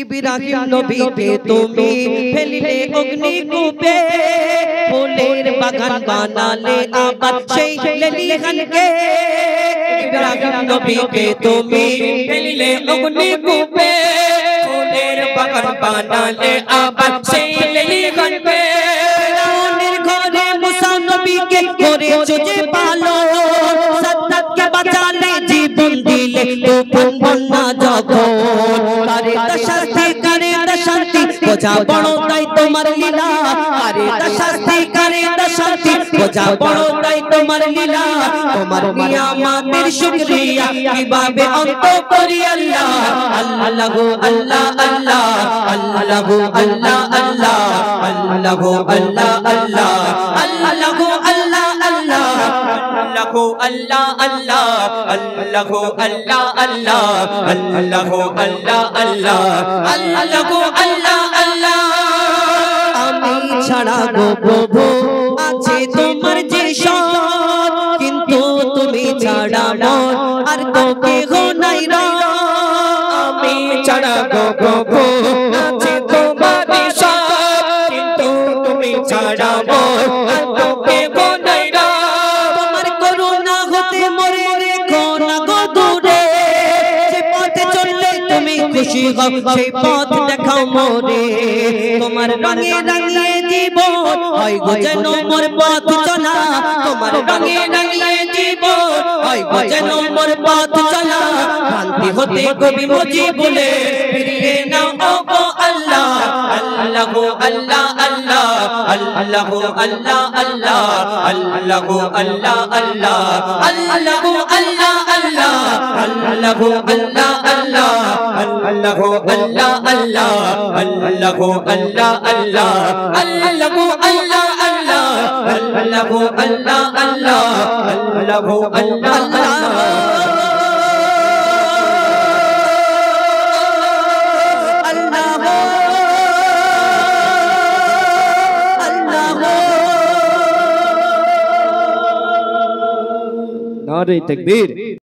ইব্রাহিম নবীকে তুমি ফেলিলে অগ্নিকূপে, ফুলের বাগান বানালে আবার সেই লেলিহানকে। ইব্রাহিম নবীকে তুমি ফেলিলে অগ্নিকূপে, ফুলের বাগান বানালে আবার সেই লেলিহানকে। ফিরআউনের ঘরে মুসা নবীকে করেছো যে পালন, সাদ্দাতকে বাঁচালে জীবন দিলে তুফান বন্যা যখন। কারে তা শাস্তি কারে তা শান্তি বোঝা বড় তাই তোমার লীলা, কারে তা শাস্তি কারে তা শান্তি বোঝা বড় তাই তোমার লীলা। তোমার নিয়ামতের শুকরিয়া কিভাবে অন্ত করি আল্লাহ। আল্লাহু আল্লাহ আল্লাহ আল্লাহু আল্লাহ আল্লাহ আল্লাহু আল্লাহ আল্লাহ আল্লাহু আল্লাহ আল্লাহ আল্লাহু আল্লাহ আল্লাহ আল্লাহু আল্লাহ আল্লাহ আল্লাহু আল্লাহ আল্লাহ আল্লাহু আল্লাহ আল্লাহ। আমি ছাড়া গো প্রভু আছে তোমার যে সব, কিন্তু তুমি ছাড়া মোর আর তো কেহ নাই রে। আমি ছাড়া গো প্রভু আছে তোমার সব, কিন্তু তুমি ছাড়া মোর আর তো কেহ নাই রে। তোমার করুণা হতে মরে রেখো না গো দূরে, যে পথে চললে তুমি খুশি হও সেই পথ দেখাও মোরে। তোমার রঙে রাঙিয়ে জীবন হয় গো যেন মোর পথ চলা, তোমার রঙে রাঙিয়ে জীবন হয় গো যেন মোর পথ চলা। শান্তি হতে কবি মজি বলে ফিরিয়ে নাও ও গো আল্লাহ। আল্লাহু আল্লাহ আল্লাহ আল্লাহু আল্লাহ আল্লাহ আল্লাহু আল্লাহ আল্লাহ আল্লাহু আল্লাহ আল্লাহ আল্লাহু আল্লাহ আল্লাহ আল্লাহু আল্লাহ আল্লাহ আল্লাহু আল্লাহ আল্লাহ আল্লাহু আল্লাহ আল্লাহ আল্লাহু আল্লাহ আল্লাহ আল্লাহু আল্লাহ আল্লাহ। नारे तकबीर।